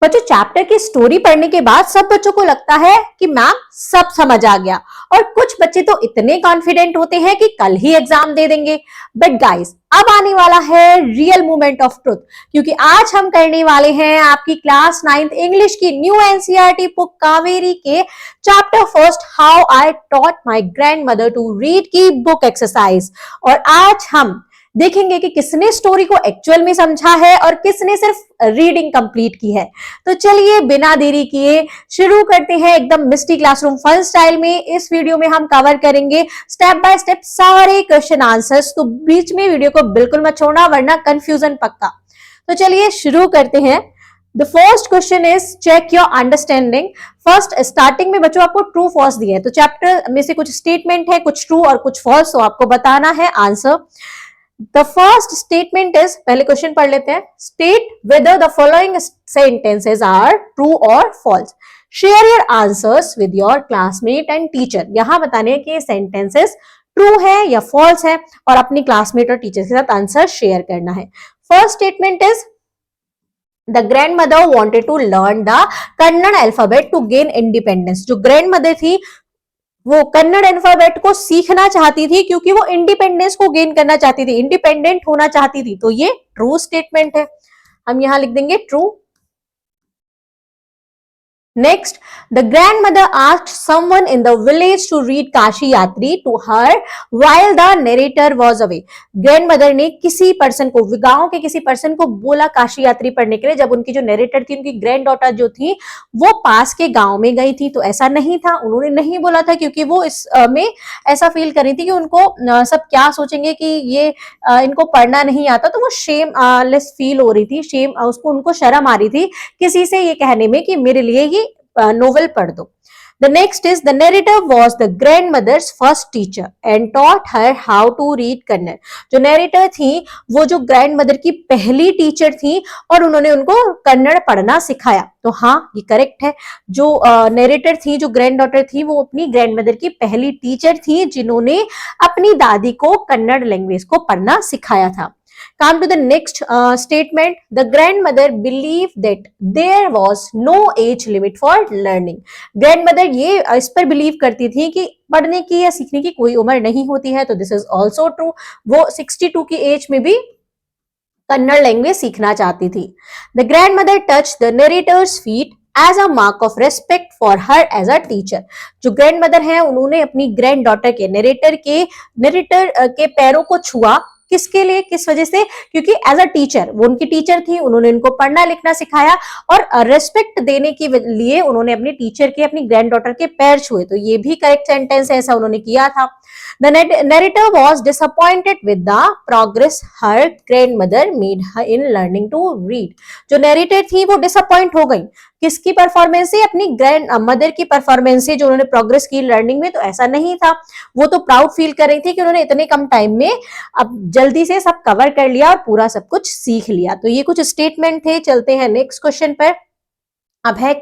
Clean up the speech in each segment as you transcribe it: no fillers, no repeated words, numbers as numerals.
बच्चों चैप्टर की स्टोरी पढ़ने के बाद सब बच्चों को लगता है कि मैम सब समझ आ गया, और कुछ बच्चे तो इतने कॉन्फिडेंट होते हैं कि कल ही एग्जाम दे देंगे। बट गाइस, अब आने वाला है रियल मोमेंट ऑफ ट्रुथ, क्योंकि आज हम करने वाले हैं आपकी क्लास 9th इंग्लिश की न्यू एनसीईआरटी बुक कावेरी के chapter first how I taught my grandmother to read की बुक एक्सरसाइज। और आज हम देखेंगे कि किसने स्टोरी को एक्चुअल में समझा है और किसने सिर्फ रीडिंग कंप्लीट की है। तो चलिए बिना देरी किए शुरू करते हैं एकदम मिस्टी क्लासरूम फन स्टाइल में। इस वीडियो में हम कवर करेंगे स्टेप बाय स्टेप सारे क्वेश्चन आंसर्स, तो बीच में वीडियो को बिल्कुल मत छोड़ना वरना कंफ्यूजन पक्का। तो चलिए शुरू करते हैं। The first question is check your understanding. First starting में बच्चों आपको ट्रू फॉल्स दिए हैं, तो चैप्टर में से कुछ स्टेटमेंट है, कुछ ट्रू और कुछ फॉल्स, तो आपको बताना है answer. The first statement is, पहले क्वेश्चन पढ़ लेते हैं। State whether the following sentences are true or false. Share your answers with your classmate and teacher. यहाँ बताने हैं कि ये sentences true है या false है, और अपनी क्लासमेट और टीचर के साथ आंसर शेयर करना है। First statement is, the grandmother wanted to learn the Kannada alphabet to gain independence. जो grandmother थी वो कन्नड़ अल्फाबेट को सीखना चाहती थी क्योंकि वो इंडिपेंडेंस को गेन करना चाहती थी, इंडिपेंडेंट होना चाहती थी। तो ये ट्रू स्टेटमेंट है, हम यहां लिख देंगे true. Next, the grandmother asked someone in the village to read Kashi Yatri to her while the narrator was away. Grandmother ने किसी पर्सन को, गांव के किसी पर्सन को बोला काशी यात्री पढ़ने के लिए, जब उनकी जो नरेटर थी, उनकी ग्रैंड डॉटर जो थी वो पास के गांव में गई थी। तो ऐसा नहीं था, उन्होंने नहीं बोला था क्योंकि वो इस में ऐसा फील कर रही थी कि उनको सब क्या सोचेंगे कि ये इनको पढ़ना नहीं आता, तो वो शेम लेस फील हो रही थी, शेम उसको उनको शर्म आ रही थी किसी से ये कहने में कि मेरे लिए ये नोवेल पढ़ दो। The next is, the narrator was the grandmother's first teacher and taught her how to read Kannada. जो नरेटर थी वो जो ग्रैंडमदर की पहली टीचर थी और उन्होंने उनको कन्नड़ पढ़ना सिखाया। तो हाँ, ये करेक्ट है। जो नरेटर थी, जो ग्रैंड डॉटर थी, वो अपनी ग्रैंडमदर की पहली टीचर थी जिन्होंने अपनी दादी को कन्नड़ लैंग्वेज को पढ़ना सिखाया था। Come to the next statement. The grandmother believed that there was no age limit for learning. Grandmother ये इस पर बिलीव करती थी कि पढ़ने की या सीखने की कोई उम्र नहीं होती है। तो this is also true. वो 62 की एज में भी कन्नड़ लैंग्वेज सीखना चाहती थी। The grandmother touched the narrator's feet as a mark of respect for her as a teacher. जो ग्रैंडमदर हैं उन्होंने अपनी ग्रैंड डॉटर के नरेटर के पैरों को छुआ। किसके लिए, किस वजह से? क्योंकि एज अ टीचर, वो उनकी टीचर थी, उन्होंने उनको पढ़ना लिखना सिखाया और रेस्पेक्ट देने के लिए उन्होंने अपनी टीचर के, अपनी ग्रैंड डॉटर के पैर छुए। तो ये भी करेक्ट सेंटेंस है, ऐसा उन्होंने किया था। The narrator was disappointed with the progress her grandmother made her in learning to read. जो नरेटर थी वो डिसअपॉइंट हो गई, किसकी परफॉर्मेंस से? अपनी ग्रैंड मदर की परफॉर्मेंस से, जो उन्होंने प्रोग्रेस की लर्निंग में। तो ऐसा नहीं था, वो तो प्राउड फील कर रही थी कि उन्होंने इतने कम टाइम में अब जल्दी से सब कवर कर लिया और पूरा सब कुछ सीख लिया। तो ये कुछ स्टेटमेंट थे। चलते हैं नेक्स्ट क्वेश्चन पर। अब है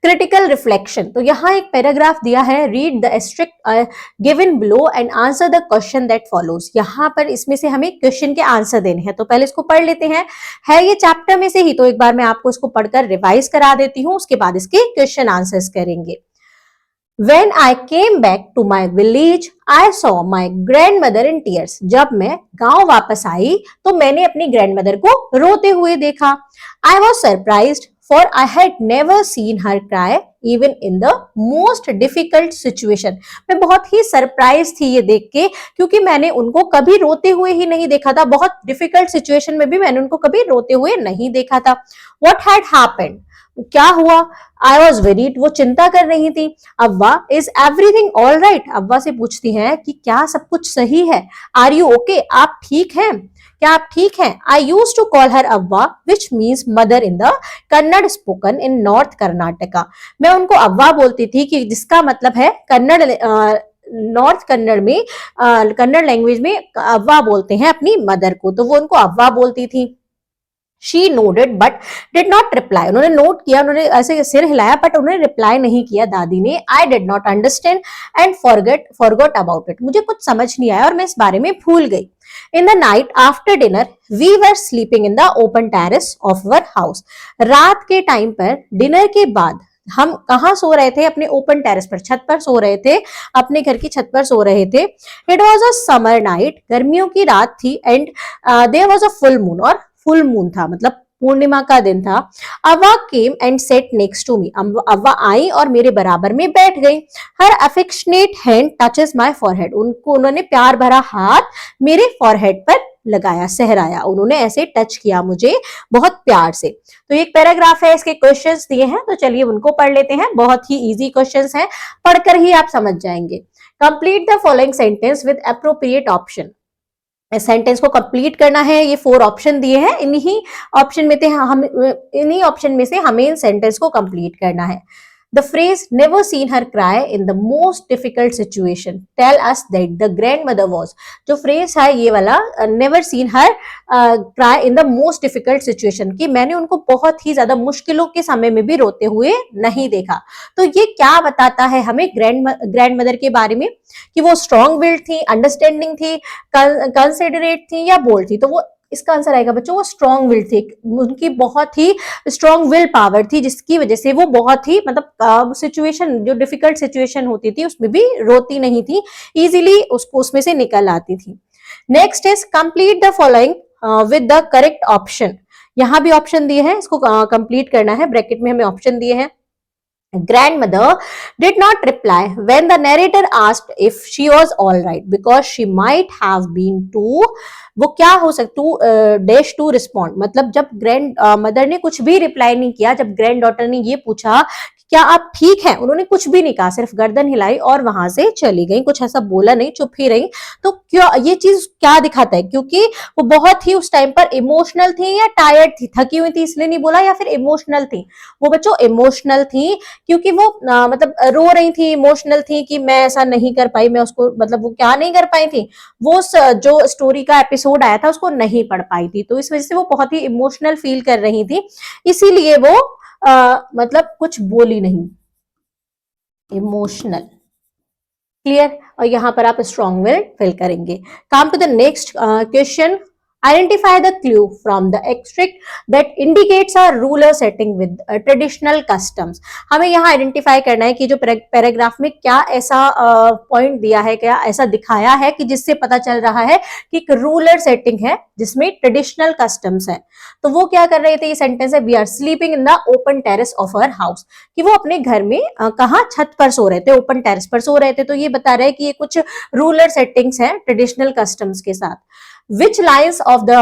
क्रिटिकल रिफ्लेक्शन। तो यहाँ एक पैराग्राफ दिया है, read the extract given below and answer the question that follows. यहाँ पर इसमें से हमें क्वेश्चन के आंसर देने हैं, तो पहले इसको पढ़ लेते हैं। है ये चैप्टर में से ही, तो एक बार मैं आपको इसको पढ़कर रिवाइज करा देती हूँ, उसके बाद इसके क्वेश्चन आंसर्स करेंगे। When I came back to my village, I saw my grandmother in tears. जब मैं गांव वापस आई तो मैंने अपनी ग्रैंडमदर को रोते हुए देखा। I was surprised for I had never seen her cry even in the most difficult situation. मैं बहुत ही सरप्राइज थी ये देख के, क्योंकि मैंने उनको कभी रोते हुए ही नहीं देखा था। बहुत डिफिकल्ट सिचुएशन में भी मैंने उनको कभी रोते हुए नहीं देखा था। What had happened? क्या हुआ? आई वॉज वेरीड, वो चिंता कर रही थी। Avva, is everything all right? Avva से पूछती हैं कि क्या सब कुछ सही है? Are you okay? आप ठीक हैं? क्या आप ठीक हैं? I use to call her Avva which means mother in the Kannada spoken in north Karnataka. मैं उनको अव्वा बोलती थी कि जिसका मतलब है कन्नड़, नॉर्थ कन्नड़ में, कन्नड़ लैंग्वेज में अव्वा बोलते हैं अपनी मदर को, तो वो उनको अव्वा बोलती थी। She nodded but did not reply, उन्होंने नोट किया, उन्होंने ऐसे सिर हिलाया बट उन्होंने रिप्लाई नहीं किया दादी ने. I did not understand and forgot about it, मुझे कुछ समझ नहीं आया और मैं इस बारे में भूल गई. In the night after dinner, we were sleeping in the open terrace of our house. रात के टाइम पर डिनर के बाद हम कहाँ सो रहे थे? अपने ओपन टेरेस पर, छत पर सो रहे थे, अपने घर की छत पर सो रहे थे. It was a summer night, गर्मियों की रात थी. And there was a full moon, और फुल मून था मतलब पूर्णिमा का दिन था. Avva came and sat next to me, Avva आई और मेरे बराबर में बैठ गई. Her affectionate hand touches my forehead, उन्होंने प्यार भरा हाथ मेरे फॉरहेड पर लगाया, सहराया, उन्होंने ऐसे टच किया मुझे बहुत प्यार से. तो एक पैराग्राफ है, इसके क्वेश्चंस दिए हैं, तो चलिए उनको पढ़ लेते हैं. बहुत ही इजी क्वेश्चंस हैं, पढ़कर ही आप समझ जाएंगे. Complete the following sentence with appropriate option. Sentence को कंप्लीट करना है. ये 4 ऑप्शन दिए हैं, इन्हीं ऑप्शन में से हमें इन सेंटेंस को कंप्लीट करना है. The phrase never seen her cry in the most difficult situation tell us that the grandmother was, जो phrase है ये वाला never seen her cry in the most difficult situation, कि मैंने उनको बहुत ही ज्यादा मुश्किलों के समय में भी रोते हुए नहीं देखा. तो ये क्या बताता है हमें ग्रैंडमदर के बारे में, कि वो स्ट्रॉन्ग विल्ड थी, अंडरस्टैंडिंग थी, कंसिडरेट थी या बोल्ड थी? तो वो इसका आंसर आएगा बच्चों, वो स्ट्रॉन्ग विल थी, उनकी बहुत ही स्ट्रॉन्ग विल पावर थी, जिसकी वजह से वो बहुत ही मतलब सिचुएशन, जो डिफिकल्ट सिचुएशन होती थी उसमें भी रोती नहीं थी, इजीली उसको उसमें से निकल आती थी. Next is complete the following with the correct option. यहां भी ऑप्शन दिए हैं, इसको कंप्लीट करना है. ब्रैकेट में हमें ऑप्शन दिए हैं. Grandmother did not reply when the narrator asked if she was all right because she might have been too, वो क्या हो सकता, टू डैश टू रिस्पॉन्ड, मतलब जब ग्रैंड मदर ने कुछ भी रिप्लाई नहीं किया, जब ग्रैंड डॉटर ने ये पूछा क्या आप ठीक हैं, उन्होंने कुछ भी नहीं कहा, सिर्फ गर्दन हिलाई और वहां से चली गई, कुछ ऐसा बोला नहीं, चुप ही रही. तो क्यों, ये चीज क्या दिखाता है? क्योंकि वो बहुत ही उस टाइम पर इमोशनल थी या टायर्ड थी, थकी हुई थी इसलिए नहीं बोला, या फिर इमोशनल थी? वो बच्चों इमोशनल थी, क्योंकि वो मतलब रो रही थी, इमोशनल थी कि मैं ऐसा नहीं कर पाई, मैं उसको मतलब वो क्या नहीं कर पाई थी, वो जो स्टोरी का एपिसोड आया था उसको नहीं पढ़ पाई थी, तो इस वजह से वो बहुत ही इमोशनल फील कर रही थी, इसीलिए वो मतलब कुछ बोली नहीं, इमोशनल. क्लियर? और यहां पर आप स्ट्रॉन्ग विल फिल करेंगे. Come to the next question. Identify the clue from the extract that indicates a ruler setting with traditional customs. हमें यहाँ आइडेंटिफाई करना है कि जो पैराग्राफ में क्या ऐसा पॉइंट दिया है, क्या ऐसा दिखाया है कि जिससे पता चल रहा है कि एक रूलर सेटिंग है जिसमें ट्रेडिशनल कस्टम्स है. तो वो क्या कर रहे थे, ये सेंटेंस है, we are sleeping in the open terrace of our house, कि वो अपने घर में कहाँ, छत पर सो रहे थे, ओपन टेरेस पर सो रहे थे. तो ये बता रहे हैं कि ये कुछ रूलर सेटिंग्स हैं ट्रेडिशनल कस्टम्स के साथ. Which lines of the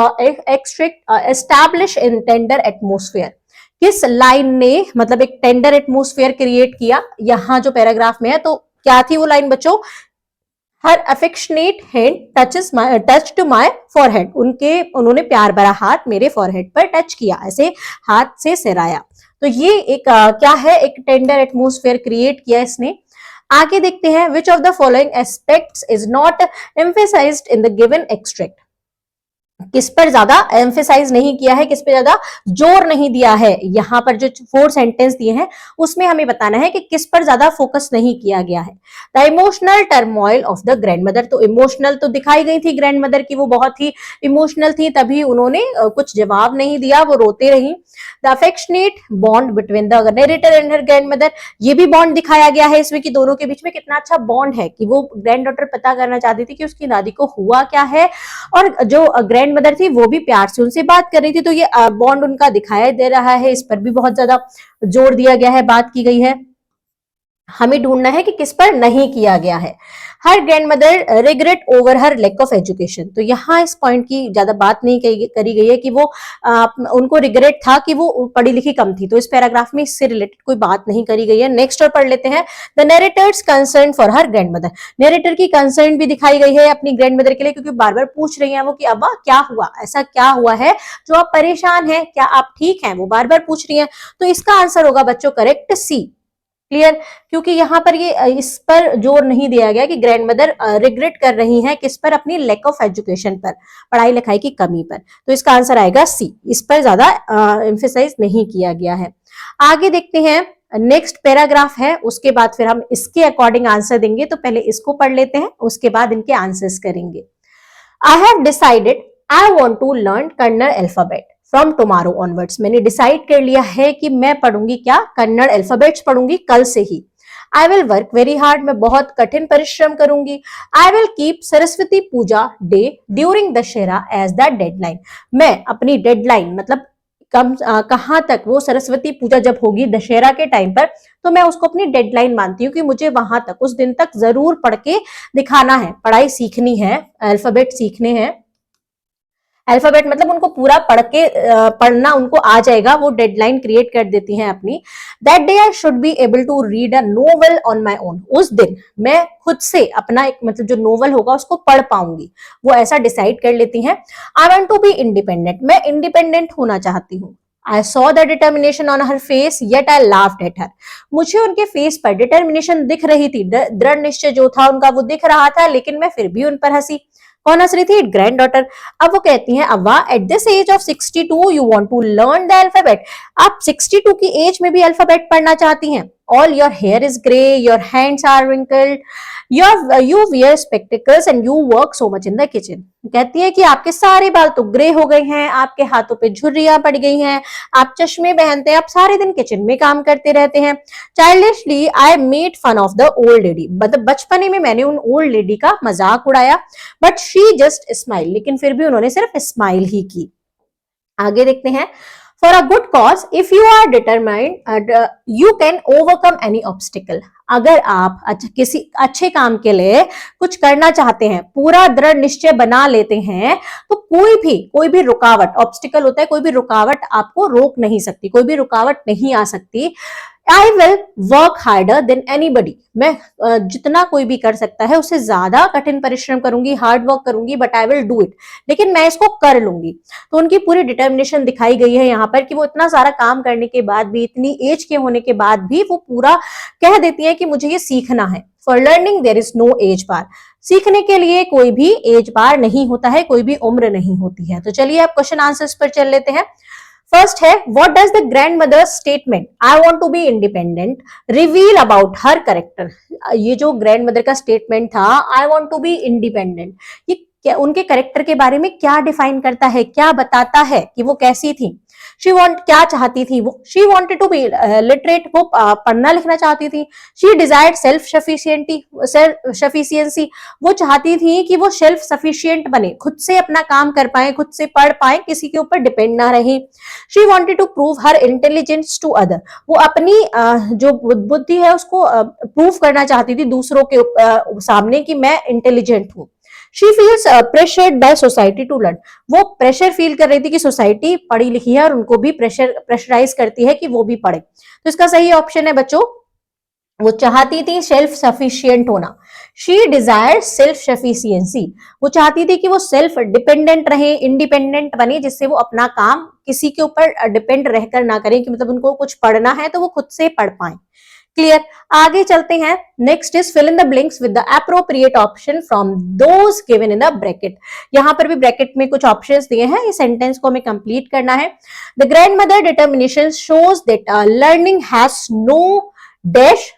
extract establish in tender atmosphere? किस लाइन ने मतलब एक टेंडर एटमोस्फेयर क्रिएट किया यहाँ जो पैराग्राफ में है? तो क्या थी वो लाइन बच्चों? Her affectionate hand touch to my forehead, उन्होंने प्यार भरा हाथ मेरे फॉरहेड पर टच किया, ऐसे हाथ से सिराया. तो ये एक क्या है, एक टेंडर एटमोस्फेयर क्रिएट किया इसने. आगे देखते हैं. Which of the following aspects is not emphasised in the given extract? किस पर ज्यादा एम्फेसाइज नहीं किया है, किस पर ज्यादा जोर नहीं दिया है? यहाँ पर जो 4 सेंटेंस दिए हैं उसमें हमें बताना है कि किस पर ज्यादा फोकस नहीं किया गया है. The emotional turmoil of the grandmother, तो इमोशनल तो दिखाई गई थी ग्रैंडमदर की, वो बहुत ही इमोशनल थी, तभी उन्होंने कुछ जवाब नहीं दिया, वो रोते रही. The affectionate bond between the narrator and her grandmother, ये भी बॉन्ड दिखाया गया है इसमें कि दोनों के बीच में कितना अच्छा बॉन्ड है, कि वो ग्रैंड डॉटर पता करना चाहती थी कि उसकी दादी को हुआ क्या है, और जो ग्रैंड मदर थी वो भी प्यार से उनसे बात कर रही थी. तो ये बॉन्ड उनका दिखाई दे रहा है, इस पर भी बहुत ज्यादा जोर दिया गया है, बात की गई है. हमें ढूंढना है कि किस पर नहीं किया गया है. Her grandmother regret over her lack of education, तो यहाँ इस पॉइंट की ज्यादा बात नहीं करी गई है कि वो उनको रिग्रेट था कि वो पढ़ी लिखी कम थी, तो इस पैराग्राफ में इससे रिलेटेड कोई बात नहीं करी गई है. नेक्स्ट और पढ़ लेते हैं. The narrator's concern for her grandmother, narrator की कंसर्न भी दिखाई गई है अपनी ग्रैंडमदर के लिए, क्योंकि बार बार पूछ रही है वो कि अब्बा क्या हुआ, ऐसा क्या हुआ है जो आप परेशान है, क्या आप ठीक हैं, वो बार बार पूछ रही है. तो इसका आंसर होगा बच्चों करेक्ट सी. क्लियर, क्योंकि यहाँ पर ये इस पर जोर नहीं दिया गया कि ग्रैंड मदर रिग्रेट कर रही हैं किस पर, अपनी लैक ऑफ एजुकेशन पर, पढ़ाई लिखाई की कमी पर। तो इसका आंसर आएगा सी, इस पर ज्यादा एम्फेसाइज नहीं किया गया है। आगे देखते हैं, नेक्स्ट पैराग्राफ है, उसके बाद फिर हम इसके अकॉर्डिंग आंसर देंगे। तो पहले इसको पढ़ लेते हैं, उसके बाद इनके आंसर्स करेंगे। I have decided I want to learn Kannada alphabet from tomorrow onwards. मैंने डिसाइड कर लिया है कि मैं पढ़ूंगी क्या, कन्नड़ अल्फाबेट्स पढ़ूंगी कल से ही। I will work very hard, मैं बहुत कठिन परिश्रम करूंगी। I will keep Saraswati Puja day during Dussehra as the deadline. मैं अपनी डेडलाइन मतलब कहां तक, वो सरस्वती पूजा जब होगी दशहरा के टाइम पर, तो मैं उसको अपनी डेडलाइन मानती हूँ कि मुझे वहां तक, उस दिन तक जरूर पढ़ के दिखाना है, पढ़ाई सीखनी है, अल्फाबेट सीखने हैं। अल्फाबेट मतलब उनको पूरा पढ़ना उनको आ जाएगा, वो डेडलाइन क्रिएट कर देती हैं अपनी। That day I should be able to read a novel on my own. उस दिन मैं खुद से अपना एक मतलब जो नोवेल होगा उसको पढ़ पाऊंगी, वो ऐसा डिसाइड कर लेती हैं। I want to be independent, मैं इंडिपेंडेंट होना चाहती हूँ। I saw the determination on her face yet I laughed at her. मुझे उनके फेस पर डिटर्मिनेशन दिख रही थी, दृढ़ निश्चय जो था उनका वो दिख रहा था, लेकिन मैं फिर भी उन पर हंसी। कौन हंस रही थी? Granddaughter. अब वो कहती हैं, Avva at this age of 62 you want to learn the alphabet. आप 62 की एज में भी अल्फाबेट पढ़ना चाहती हैं। All your hair is grey, your hands are wrinkled, you wear spectacles and you work so much in the kitchen. कहती है कि आपके सारे बाल तो ग्रे हो गए हैं, आपके हाथों पे झुर्रियां पड़ गई हैं, आप चश्मे पहनते हैं, आप सारे दिन किचन में काम करते रहते हैं। Childishly I made fun of the old lady, मतलब बचपने में मैंने उन ओल्ड लेडी का मजाक उड़ाया, बट शी जस्ट स्माइल, लेकिन फिर भी उन्होंने सिर्फ स्माइल ही की। आगे देखते हैं, for a good cause if you are determined you can overcome any obstacle. अगर आप किसी अच्छे काम के लिए कुछ करना चाहते हैं, पूरा दृढ़ निश्चय बना लेते हैं, तो कोई भी रुकावट, ऑब्स्टिकल होता है कोई भी रुकावट, आपको रोक नहीं सकती, कोई भी रुकावट नहीं आ सकती। आई will work harder than anybody, मैं जितना कोई भी कर सकता है उससे ज्यादा कठिन परिश्रम करूंगी, हार्ड वर्क करूंगी, but I will do it, लेकिन मैं इसको कर लूंगी। तो उनकी पूरी डिटर्मिनेशन दिखाई गई है यहाँ पर कि वो इतना सारा काम करने के बाद भी, इतनी एज के होने के बाद भी वो पूरा कह देती है कि मुझे ये सीखना है। For learning there is no age bar, सीखने के लिए कोई भी एज बार नहीं होता है, कोई भी उम्र नहीं होती है। तो चलिए अब क्वेश्चन आंसर्स पर चल लेते हैं। फर्स्ट है, what does the grand mother statement I want to be independent reveal about her character. ये जो ग्रैंड मदर का स्टेटमेंट था, I want to be independent, ये क्या उनके कैरेक्टर के बारे में क्या डिफाइन करता है, क्या बताता है कि वो कैसी थी। शी वांट, क्या चाहती थी वो, she wanted to be literate, वो पढ़ना लिखना चाहती थी। शी डिजायर्ड सेल्फ सफिशिएंसी, वो चाहती थी कि वो सेल्फ सफिशिएंट बने, खुद से अपना काम कर पाए, खुद से पढ़ पाए, किसी के ऊपर डिपेंड ना रहे। She wanted to prove her intelligence to other, वो अपनी जो बुद्धि है उसको प्रूव करना चाहती थी दूसरों के सामने कि मैं इंटेलिजेंट हूँ। She feels pressured by society to learn, वो प्रेशर फील कर रही थी कि सोसाइटी पढ़ी लिखी है और उनको भी प्रेशराइज करती है कि वो भी पढ़े। तो इसका सही ऑप्शन है बच्चों, वो चाहती थी सेल्फ सफिशिएंट होना। शी डिजायर सेल्फ सफिशिएंसी, वो चाहती थी कि वो सेल्फ डिपेंडेंट रहे, इंडिपेंडेंट बने, जिससे वो अपना काम किसी के ऊपर डिपेंड रहकर ना करें, कि मतलब उनको कुछ पढ़ना है तो वो खुद से पढ़ पाए। क्लियर, आगे चलते हैं। Next is fill in the blanks with the appropriate option from those given in the bracket. यहां पर भी ब्रैकेट में कुछ ऑप्शंस दिए हैं, इस सेंटेंस को हमें कंप्लीट करना है। The grand mother determination shows that learning has no dash,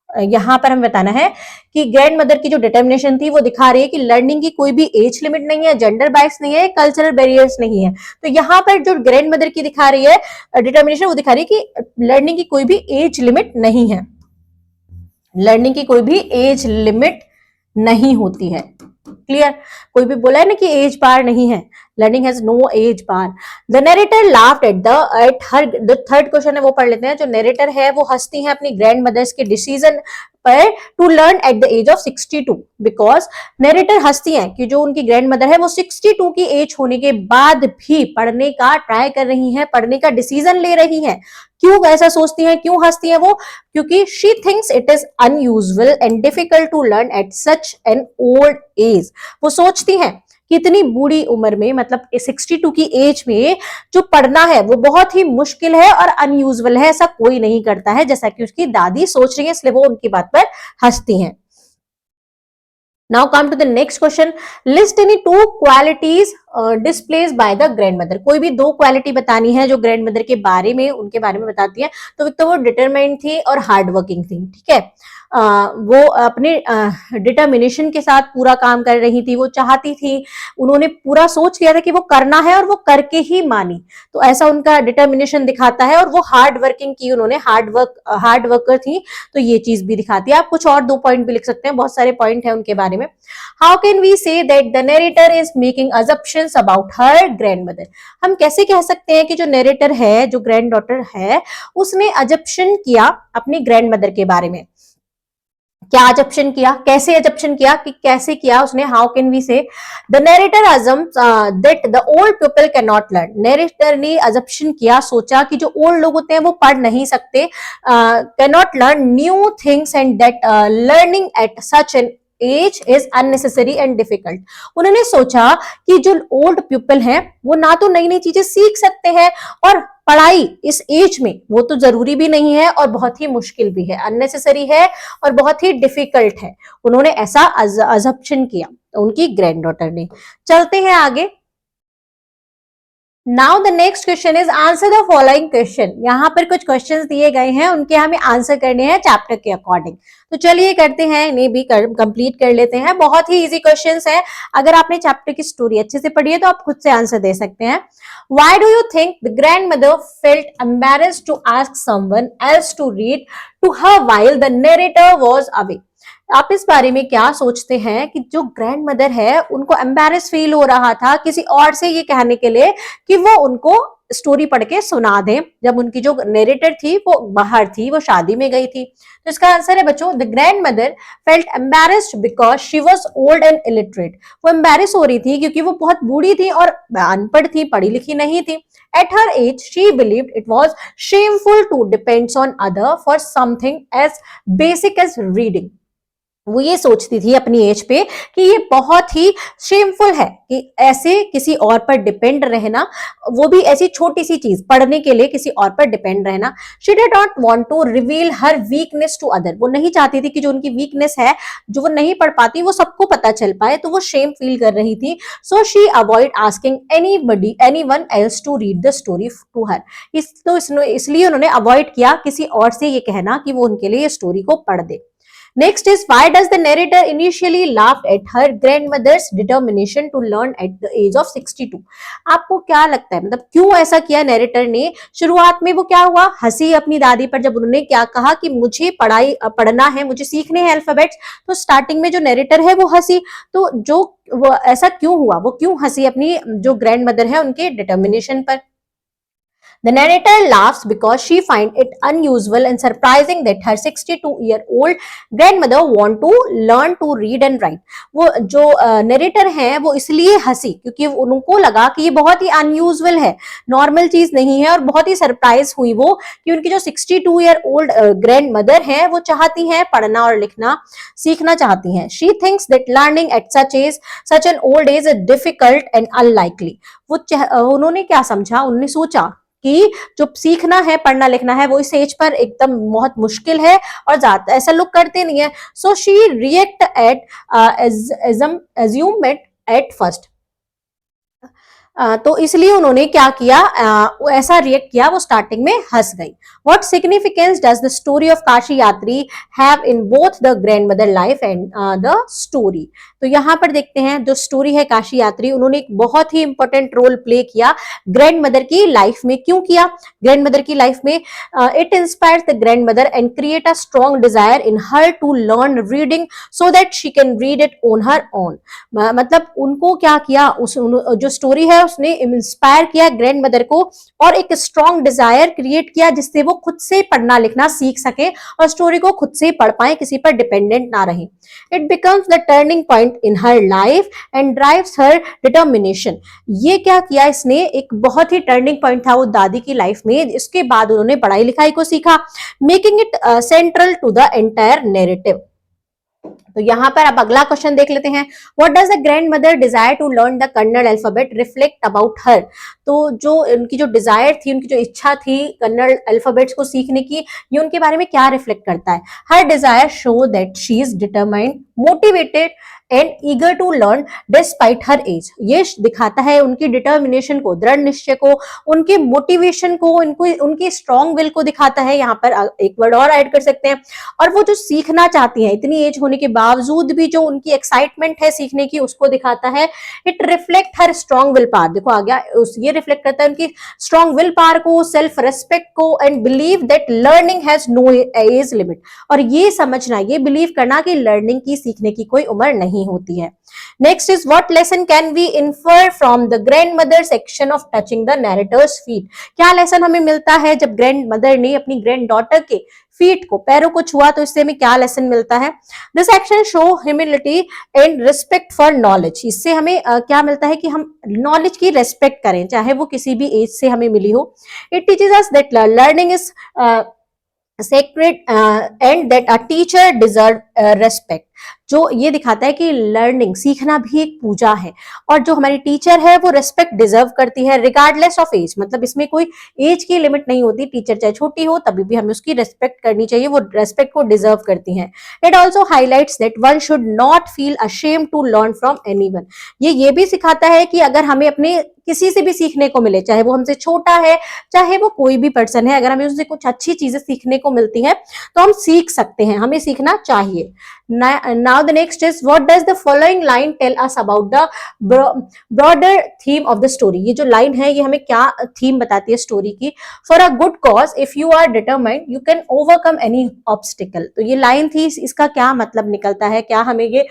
यहां पर हमें बताना है कि ग्रैंड मदर की जो डिटर्मिनेशन थी वो दिखा रही है कि लर्निंग की कोई भी एज लिमिट नहीं है, जेंडर बायस नहीं है, कल्चरल बैरियर्स नहीं है। तो यहाँ पर जो ग्रैंड मदर की दिखा रही है डिटर्मिनेशन, वो दिखा रही है कि लर्निंग की कोई भी एज लिमिट नहीं है, लर्निंग की कोई भी एज लिमिट नहीं होती है। क्लियर, कोई भी बोला है ना कि एज बार नहीं है, learning has no age bar. The narrator laughed at her, the third question है वो पढ़ लेते हैं। जो नरेटर है वो हंसती है अपनी ग्रैंड मदर्स के डिसीजन पर to learn at the age of 62, because narrator हंसती हैं कि जो उनकी ग्रैंड मदर है वो 62 की एज होने के बाद भी पढ़ने का ट्राई कर रही हैं, पढ़ने का डिसीजन ले रही हैं। क्यों ऐसा सोचती हैं, क्यों हंसती हैं वो? क्योंकि she thinks it is unusual and difficult to learn at such an old age. वो सोचती हैं कितनी बूढ़ी उम्र में, मतलब 62 की एज में जो पढ़ना है वो बहुत ही मुश्किल है और अनयूजुअल है, ऐसा कोई नहीं करता है, जैसा कि उसकी दादी सोच रही है, इसलिए वो उनकी बात पर हंसती हैं। Now come to the next question. List any two qualities displayed by the grandmother. कोई भी दो क्वालिटी बतानी है जो ग्रैंडमदर के बारे में, उनके बारे में बताती है। तो एक तो वो डिटरमाइंड थी और हार्ड वर्किंग थी, ठीक है। वो अपने डिटर्मिनेशन के साथ पूरा काम कर रही थी, वो चाहती थी, उन्होंने पूरा सोच लिया था कि वो करना है और वो करके ही मानी, तो ऐसा उनका डिटर्मिनेशन दिखाता है। और वो हार्ड वर्किंग की, उन्होंने हार्ड वर्कर थी, तो ये चीज भी दिखाती है। आप कुछ और दो पॉइंट भी लिख सकते हैं, बहुत सारे पॉइंट है उनके बारे में। How can we say that the narrator is making assumptions about her grandmother. हम कैसे कह सकते हैं कि जो नरेटर है, जो ग्रैंड डॉटर है, उसने अजम्पशन किया अपनी ग्रैंडमदर के बारे में। क्या अजम्पशन किया, कैसे अजम्पशन किया, कि कैसे किया उसने। How can we say the narrator assumes that the old people can not learn. Narrator ने अजम्पशन किया, सोचा कि जो ओल्ड लोग होते हैं वो पढ़ नहीं सकते, can not learn new things and that learning at such an age is unnecessary and difficult. उन्होंने सोचा कि जो ओल्ड पीपल हैं वो ना तो नई नई चीजें सीख सकते हैं, और पढ़ाई इस एज में वो तो जरूरी भी नहीं है और बहुत ही मुश्किल भी है, अननेसेसरी है और बहुत ही डिफिकल्ट है। उन्होंने ऐसा अजम्पशन किया उनकी ग्रैंड डॉटर ने। चलते हैं आगे। Now the next question is answer the following question. यहाँ पर कुछ क्वेश्चंस दिए गए हैं, उनके हमें आंसर करने हैं चैप्टर के अकॉर्डिंग। तो चलिए करते हैं, इन्हें भी कंप्लीट कर लेते हैं। बहुत ही इजी क्वेश्चंस है, अगर आपने चैप्टर की स्टोरी अच्छे से पढ़ी है तो आप खुद से आंसर दे सकते हैं। Why do you think the grandmother felt embarrassed to ask someone else to read to her while the narrator was away. आप इस बारे में क्या सोचते हैं कि जो ग्रैंड मदर है उनको एम्बैरेस फील हो रहा था किसी और से ये कहने के लिए कि वो उनको स्टोरी पढ़ के सुना दें, जब उनकी जो नरेटर थी वो बाहर थी, वो शादी में गई थी। तो इसका आंसर है बच्चों, the grand mother felt embarrassed because she was old and illiterate. वो एम्बैरेस हो रही थी क्योंकि वो बहुत बूढ़ी थी और अनपढ़ थी, पढ़ी लिखी नहीं थी। At her age, she believed it was shameful to depend on other for something as basic as reading. वो ये सोचती थी अपनी एज पे कि ये बहुत ही शेमफुल है कि ऐसे किसी और पर डिपेंड रहना, वो भी ऐसी छोटी सी चीज पढ़ने के लिए किसी और पर डिपेंड रहना। She did not want to reveal her weakness to other. वो नहीं चाहती थी कि जो उनकी वीकनेस है, जो वो नहीं पढ़ पाती, वो सबको पता चल पाए, तो वो शेम फील कर रही थी। So she avoid asking anyone else to read the story to her. इसलिए उन्होंने अवॉइड किया किसी और से ये कहना कि वो उनके लिए स्टोरी को पढ़ दे। Next is, why does the narrator initially laugh at her grandmother's determination to learn at the age of 62? आपको क्या लगता है, मतलब क्यों ऐसा किया नरेटर ने? शुरुआत में वो क्या हुआ, हंसी अपनी दादी पर जब उन्होंने क्या कहा कि मुझे पढ़ना है, मुझे सीखने हैं अल्फाबेट्स, तो स्टार्टिंग में जो नरेटर है वो हंसी। तो जो वो ऐसा क्यों हुआ, वो क्यों हंसी अपनी जो ग्रैंड मदर है उनके डिटर्मिनेशन पर? The narrator laughs because she finds it unusual and surprising that her 62-year-old grandmother want to learn to read and write. वो जो नरेटर हैं वो इसलिए हंसी क्योंकि उनको लगा कि ये बहुत ही अनयूजुअल है, नॉर्मल चीज नहीं है, और बहुत ही सरप्राइज हुई वो कि उनकी जो 62-year-old ग्रैंड मदर है वो चाहती हैं पढ़ना और लिखना सीखना चाहती हैं। She thinks that learning at such an old age is difficult and unlikely. उन्होंने क्या समझा, उन्होंने सोचा कि जो सीखना है, पढ़ना लिखना है, वो इस एज पर एकदम बहुत मुश्किल है और ज्यादा ऐसा लोग करते नहीं है। So she react eight assumed at first. तो इसलिए उन्होंने क्या किया, ऐसा रिएक्ट किया, वो स्टार्टिंग में हंस गई। What significance does the story of Kashi यात्री have in both the grandmother life and the story? तो यहाँ पर देखते हैं जो स्टोरी है काशी यात्री, उन्होंने एक बहुत ही इंपॉर्टेंट रोल प्ले किया ग्रैंड मदर की लाइफ में। क्यों किया? ग्रैंड मदर की लाइफ में it inspires the grand mother and create a strong desire in her to learn reading so that she can read it on her own. मतलब उनको क्या किया, जो स्टोरी है उसने इंस्पायर किया ग्रैंड मदर को और एक स्ट्रॉन्ग डिजायर क्रिएट किया जिससे वो खुद से पढ़ना लिखना सीख सके और स्टोरी को खुद से पढ़ पाए, किसी पर डिपेंडेंट ना रहे। It becomes the turning point in her life and drives her determination. ये क्या किया इसने, एक बहुत ही टर्निंग पॉइंट था वो दादी की लाइफ में। इसके बाद उन्होंने पढ़ाई लिखाई को सीखा, making it central to the entire narrative. तो यहाँ पर अब अगला क्वेश्चन देख लेते हैं, what does the grand mother desire to learn the Kannada alphabet reflect about her. तो जो उनकी जो डिजायर थी, उनकी जो इच्छा थी कन्नड़ अल्फाबेट्स को सीखने की, ये उनके बारे में क्या रिफ्लेक्ट करता है। Her desire show that she is determined, motivated and eager to learn despite her age. ये दिखाता है उनकी डिटर्मिनेशन को, दृढ़ निश्चय को, उनके मोटिवेशन को, उनकी स्ट्रॉन्ग विल को दिखाता है। यहाँ पर एक वर्ड और ऐड कर सकते हैं, और वो जो सीखना चाहती हैं इतनी एज होने के बावजूद भी जो उनकी एक्साइटमेंट है सीखने की, उसको दिखाता है। It reflect her strong will power. देखो आ गया, ये रिफ्लेक्ट करता है उनकी स्ट्रॉन्ग विल पावर को, सेल्फ रेस्पेक्ट को, and believe that learning has no age limit. और ये समझना, ये बिलीव करना कि लर्निंग की, सीखने की कोई उम्र नहीं होती है। Next is what lesson can we infer from the grand mother section of touching the narrator's feet. क्या लेसन हमें मिलता है जब ग्रैंड मदर ने अपनी ग्रैंड डॉटर के फीट को, पैरों को छुआ, तो इससे हमें क्या लेसन मिलता है। This action show humility and respect for knowledge. इससे हमें क्या मिलता है कि हम नॉलेज की रेस्पेक्ट करें, चाहे वो किसी भी एज से हमें मिली हो। It teaches us that learning is sacred and that a teacher deserve respect। जो ये दिखाता है कि लर्निंग, सीखना भी एक पूजा है, और जो हमारी टीचर है वो रेस्पेक्ट डिजर्व करती है रिगार्डलेस ऑफ एज। मतलब इसमें कोई एज की लिमिट नहीं होती, टीचर चाहे छोटी हो तभी भी हमें उसकी रेस्पेक्ट करनी चाहिए, वो रेस्पेक्ट को डिजर्व करती हैं। It also highlights that one should not feel ashamed to learn from anyone. ये भी सिखाता है कि अगर हमें अपने किसी से भी सीखने को मिले, चाहे वो हमसे छोटा है, चाहे वो कोई भी पर्सन है, अगर हमें उससे कुछ अच्छी चीजें सीखने को मिलती है तो हम सीख सकते हैं, हमें सीखना चाहिए। Now the next is what does the following line tell us about the broader theme of the story। ये जो लाइन है ये हमें क्या थीम बताती है स्टोरी की। For a good cause if you are determined you can overcome any obstacle। तो ये लाइन थी, इसका क्या मतलब निकलता है, क्या हमें ये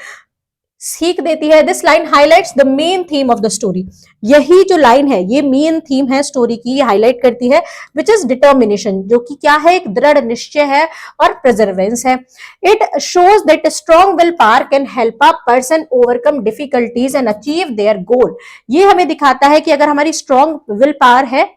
सीख देती है। This line highlights the main theme of the story. यही जो लाइन है ये मेन थीम है स्टोरी की, ये हाईलाइट करती है, विच इज डिटर्मिनेशन, जो कि क्या है, एक दृढ़ निश्चय है और प्रेजर्वेंस है। It shows that strong will power can help a person overcome difficulties and achieve their गोल। ये हमें दिखाता है कि अगर हमारी स्ट्रॉन्ग विल पावर है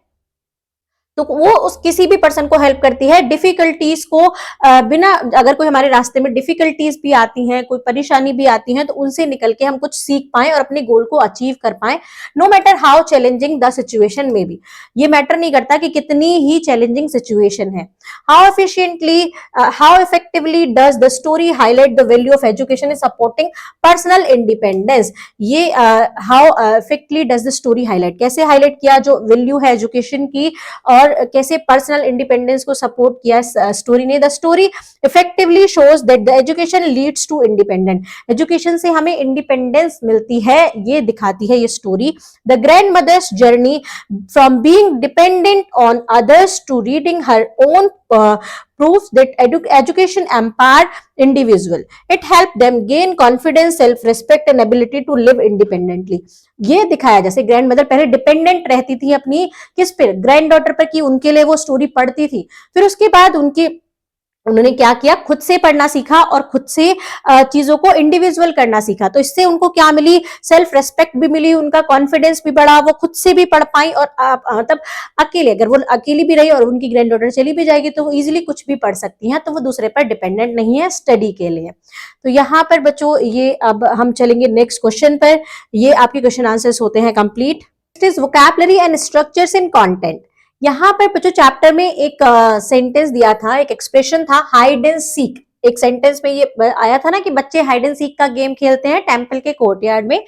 तो वो उस किसी भी पर्सन को हेल्प करती है डिफिकल्टीज को, बिना, अगर कोई हमारे रास्ते में डिफिकल्टीज भी आती हैं, कोई परेशानी भी आती है, तो उनसे निकल के हम कुछ सीख पाएं और अपने गोल को अचीव कर पाएं, no matter how challenging the situation में भी। ये मैटर नहीं करता कि कितनी ही चैलेंजिंग सिचुएशन है। How effectively does the story highlight the value of education in supporting personal independence. ये how effectively does the story highlight, कैसे हाईलाइट किया जो वैल्यू है एजुकेशन की, और कैसे पर्सनल इंडिपेंडेंस को सपोर्ट किया स्टोरी ने। The story effectively shows that the education leads to independent. Education से हमें इंडिपेंडेंस मिलती है, ये दिखाती है ये story. The grand mother's journey from being dependent on others to reading her own proves that education empower individual. It help them gain confidence, self-respect and ability to live independently। ये दिखाया जैसे grand mother पहले dependent रहती थी अपनी किस पर, grand daughter पर, कि उनके लिए वो स्टोरी पढ़ती थी, फिर उसके बाद उन्होंने क्या किया, खुद से पढ़ना सीखा और खुद से चीजों को इंडिविजुअल करना सीखा। तो इससे उनको क्या मिली, सेल्फ रेस्पेक्ट भी मिली, उनका कॉन्फिडेंस भी बढ़ा, वो खुद से भी पढ़ पाई, और मतलब अकेले, अगर वो अकेली भी रही और उनकी ग्रैंड डॉटर चली भी जाएगी तो वो इजीली कुछ भी पढ़ सकती हैं, तो वो दूसरे पर डिपेंडेंट नहीं है स्टडी के लिए। तो यहाँ पर बच्चों ये अब हम चलेंगे नेक्स्ट क्वेश्चन पर। ये आपके क्वेश्चन आंसर्स होते हैं complete. Next is vocabulary and structures in content. यहाँ पर बच्चों चैप्टर में एक सेंटेंस दिया था, एक एक्सप्रेशन था, हाइड एंड सीक। एक सेंटेंस में ये आया था ना कि बच्चे हाइड एंड सीक का गेम खेलते हैं टेम्पल के कोर्टयार्ड में,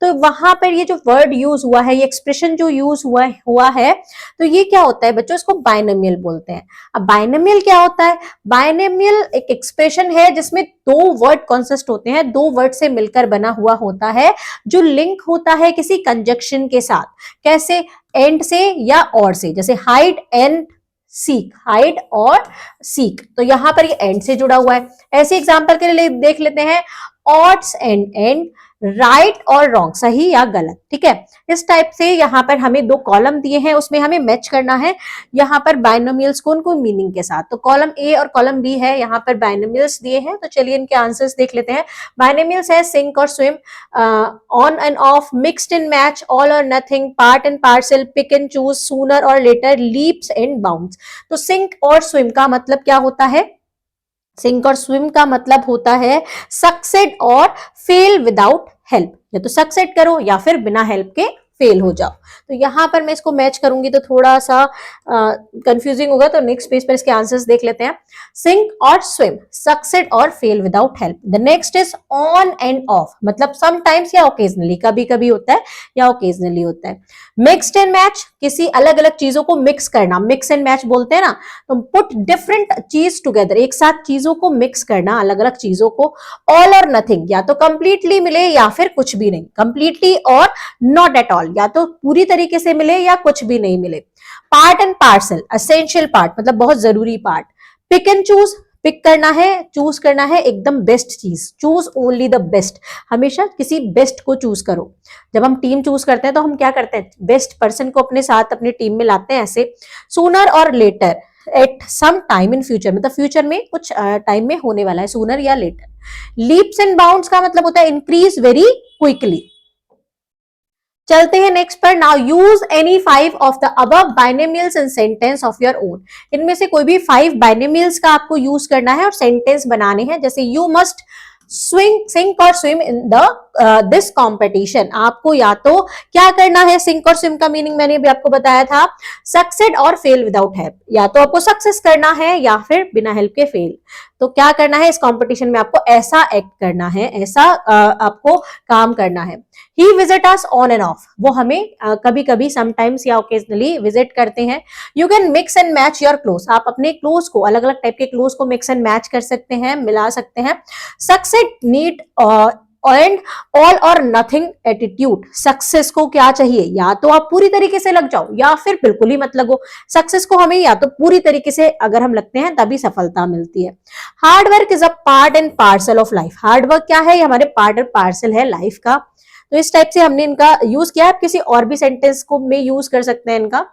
तो वहां पर ये जो वर्ड यूज हुआ है, ये एक्सप्रेशन जो यूज हुआ है, तो ये क्या होता है बच्चों, इसको बाइनोमियल बोलते हैं। अब बाइनोमियल क्या होता है, बाइनोमियल एक एक्सप्रेशन है जिसमें दो वर्ड कॉन्सिस्ट होते हैं, दो वर्ड से मिलकर बना हुआ होता है, जो लिंक होता है किसी कंजक्शन के साथ। कैसे, एंड से या और से, जैसे हाइड एंड सीक, हाइड और सीक, तो यहां पर ये एंड से जुड़ा हुआ है। ऐसे एग्जांपल के लिए देख लेते हैं, ऑड्स एंड एंड, राइट और रॉन्ग, सही या गलत, ठीक है। इस टाइप से यहाँ पर हमें दो कॉलम दिए हैं, उसमें हमें मैच करना है यहाँ पर बाइनोमियल्स कौन कौन मीनिंग के साथ। तो कॉलम ए और कॉलम बी है, यहाँ पर बाइनोमियल्स दिए हैं, तो चलिए इनके आंसर्स देख लेते हैं। बाइनोमियल्स है sink or swim, on and off, mixed and match, all or nothing, part and parcel, pick and choose, sooner or later, leaps and bounds. तो सिंक और स्विम का मतलब क्या होता है, सिंक और स्विम का मतलब होता है सक्सेड और फेल विदाउट हेल्प, या तो सक्सेड करो या फिर बिना हेल्प के फेल हो जाओ। तो यहां पर मैं इसको मैच करूंगी तो थोड़ा सा कंफ्यूजिंग होगा, तो नेक्स्ट पेज पर इसके आंसर्स देख लेते हैं। सिंक और स्विम, सक्सेड और fail without help. The next is on and of, मतलब समटाइम्स या ओकेजनली, कभी कभी होता है या ओकेजनली होता है। मिक्स्ड एंड मैच, किसी अलग अलग चीजों को मिक्स करना, मिक्स एंड मैच बोलते हैं ना, तो पुट डिफरेंट चीज टुगेदर, एक साथ चीजों को मिक्स करना, अलग अलग चीजों को। ऑल और नथिंग, या तो कंप्लीटली मिले या फिर कुछ भी नहीं, कंप्लीटली और नॉट एट ऑल, या तो पूरी तरीके से मिले या कुछ भी नहीं मिले। Part and parcel, essential part मतलब बहुत जरूरी part. Pick and choose, pick करना है, चूज करना है एकदम बेस्ट चीज, चूज ओनली द बेस्ट, हमेशा किसी बेस्ट को चूज करो। जब हम टीम चूज करते हैं तो हम क्या करते हैं, बेस्ट पर्सन को अपने साथ अपनी टीम में लाते हैं ऐसे। Sooner or later, at some time in future, मतलब फ्यूचर में कुछ टाइम में होने वाला है, सूनर या लेटर। लीप्स एंड बाउंड्स का मतलब होता है इंक्रीज वेरी क्विकली। चलते हैं नेक्स्ट पर। Now use any 5 of the above binomials in sentence of your own. इनमें से कोई भी 5 बाइनोमियल्स का आपको यूज करना है और सेंटेंस बनाने हैं। जैसे you must sink or swim in the this competition, आपको या तो क्या करना है, सिंक और स्विम का मीनिंग मैंने भी आपको बताया था, सक्सेड और फेल विदाउट हेल्प, या तो आपको सक्सेस करना है या फिर बिना हेल्प के फेल। तो क्या करना है इस कंपटीशन में, आपको ऐसा एक्ट करना है, ऐसा आपको काम करना है। He visit us on and off, वो हमें कभी कभी समटाइम्स या ओकेजनली विजिट करते हैं। You can mix and match your cloth, आप अपने क्लोथ को, अलग अलग टाइप के क्लोथ को मिक्स एंड मैच कर सकते हैं, मिला सकते हैं। Succeed need and all or nothing attitude, success को क्या चाहिए, या तो आप पूरी तरीके से लग जाओ या फिर बिल्कुल ही मत लगो। सक्सेस को हमें या तो पूरी तरीके से अगर हम लगते हैं तभी सफलता मिलती है। Hard work is a part and parcel of life, hard work क्या है, ये हमारे पार्ट एंड पार्सल है लाइफ का। तो इस टाइप से हमने इनका यूज किया, आप किसी और भी सेंटेंस को में यूज कर सकते हैं इनका।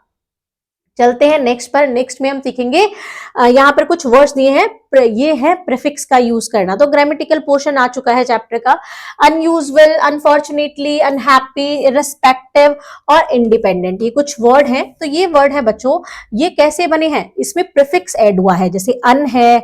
चलते हैं नेक्स्ट पर। नेक्स्ट में हम सीखेंगे, यहाँ पर कुछ वर्ड्स दिए हैं, ये है प्रीफिक्स का यूज करना। तो ग्रामेटिकल पोर्शन आ चुका है चैप्टर का। अनयूजुअल, अनफॉर्चुनेटली, अनहैप्पी, रिस्पेक्टिव और इंडिपेंडेंट, ये कुछ वर्ड हैं। तो ये वर्ड है बच्चों, ये कैसे बने हैं, इसमें प्रीफिक्स ऐड हुआ है, जैसे अन है,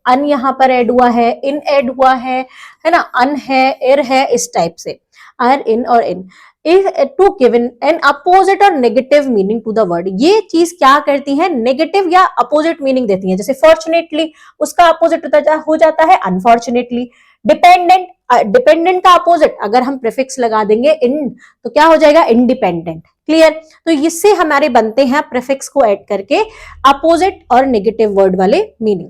अन यहाँ पर ऐड हुआ है, इन ऐड हुआ है ना, अन है, एर है, इस टाइप से, आर, in or in, to given an opposite or negative meaning to the word. ये चीज क्या करती है, नेगेटिव या अपोजिट मीनिंग देती है। जैसे फॉर्चुनेटली, उसका अपोजिट हो जाता है अनफॉर्चुनेटली। डिपेंडेंट, डिपेंडेंट का अपोजिट अगर हम प्रीफिक्स लगा देंगे इन, तो क्या हो जाएगा, इंडिपेंडेंट। क्लियर, तो इससे हमारे बनते हैं प्रीफिक्स को ऐड करके अपोजिट और नेगेटिव वर्ड वाले meaning.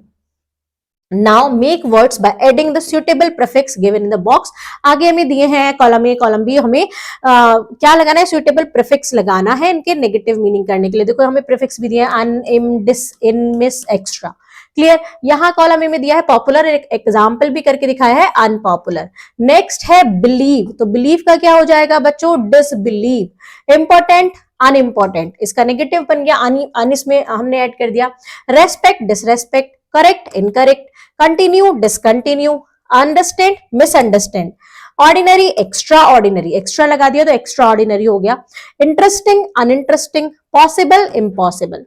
Now make words by adding the suitable prefix given in the box। आगे हमें दिए हैं कॉलम ए कॉलम बी, हमें क्या लगाना है, सुइटेबल प्रीफिक्स लगाना है इनके नेगेटिव मीनिंग करने के लिए। देखो हमें प्रीफिक्स भी दिया है, अन, इम, डिस, इन, मिस, एक्स्ट्रा। क्लियर, यहाँ कॉलम ए में दिया है पॉपुलर, एक एग्जाम्पल भी करके दिखाया है अनपॉपुलर। नेक्स्ट है बिलीव, तो बिलीव का क्या हो जाएगा बच्चों, डिसबिलीव। इंपॉर्टेंट, अनइम्पॉर्टेंट, इसका नेगेटिव बन गया, अन इसमें हमने ऐड कर दिया। Respect, disrespect, correct, incorrect, continue, discontinue, understand, misunderstand, ordinary, extra ordinary, extra लगा दिया तो एक्स्ट्रा ऑर्डिनरी हो गया। Interesting, uninteresting, possible, impossible.